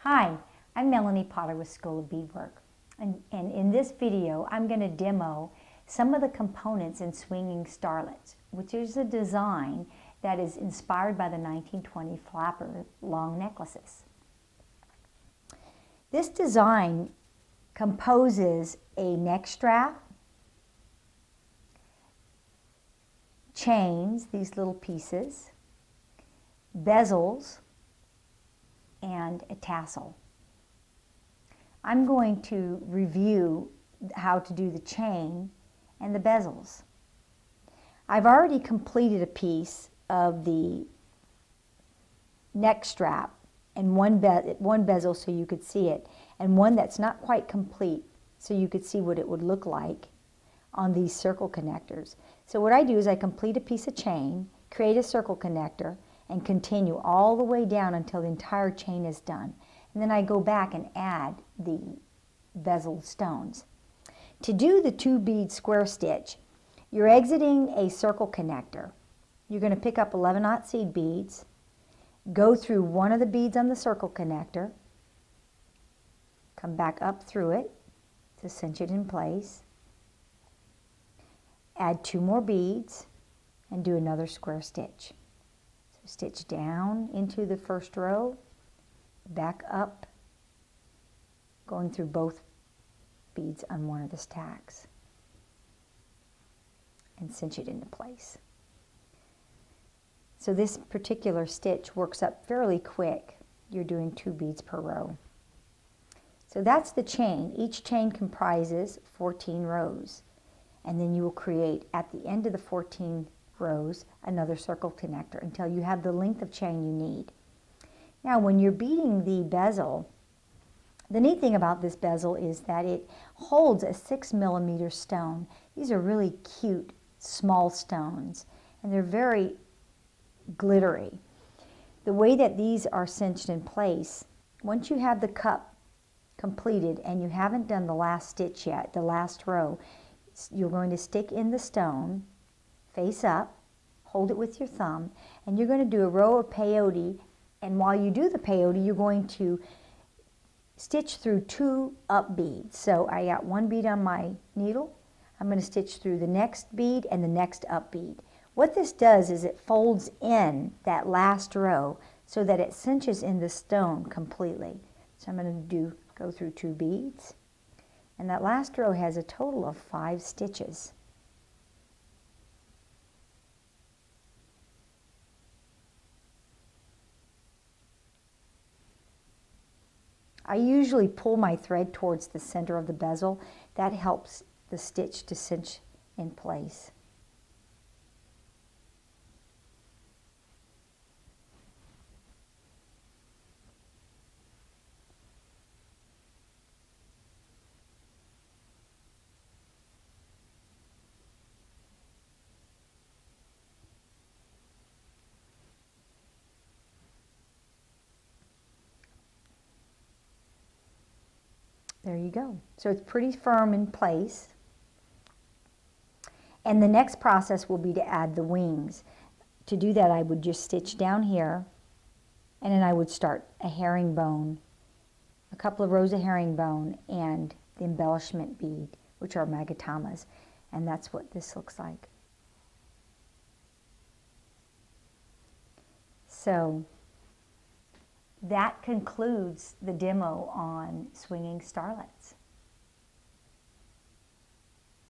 Hi, I'm Melanie Potter with School of Beadwork, and in this video I'm going to demo some of the components in Swinging Starlets, which is a design that is inspired by the 1920 flapper long necklaces. This design composes a neck strap, chains, these little pieces, bezels, and a tassel. I'm going to review how to do the chain and the bezels. I've already completed a piece of the neck strap and one bezel so you could see it, and one that's not quite complete so you could see what it would look like on these circle connectors. So what I do is I complete a piece of chain, create a circle connector, and continue all the way down until the entire chain is done. And then I go back and add the bezel stones. To do the 2-bead square stitch, you're exiting a circle connector. You're going to pick up 11/0 seed beads, go through one of the beads on the circle connector, come back up through it to cinch it in place, add 2 more beads, and do another square stitch. Stitch down into the first row, back up, going through both beads on one of the stacks, and cinch it into place. So this particular stitch works up fairly quick. You're doing 2 beads per row. So that's the chain. Each chain comprises 14 rows, and then you will create at the end of the 14 rows another circle connector until you have the length of chain you need. Now when you're beading the bezel, the neat thing about this bezel is that it holds a 6mm stone. These are really cute small stones, and they're very glittery. The way that these are cinched in place, once you have the cup completed and you haven't done the last stitch yet, the last row, you're going to stick in the stone face up, hold it with your thumb, and you're going to do a row of peyote, and while you do the peyote, you're going to stitch through 2 up beads. So I got 1 bead on my needle, I'm going to stitch through the next bead and the next up bead. What this does is it folds in that last row so that it cinches in the stone completely. So I'm going to go through 2 beads, and that last row has a total of 5 stitches. I usually pull my thread towards the center of the bezel. That helps the stitch to cinch in place. There you go. So it's pretty firm in place. And the next process will be to add the wings. To do that, I would just stitch down here, and then I would start a herringbone, a couple of rows of herringbone, and the embellishment bead, which are magatamas. And that's what this looks like. So that concludes the demo on Swinging Starlets.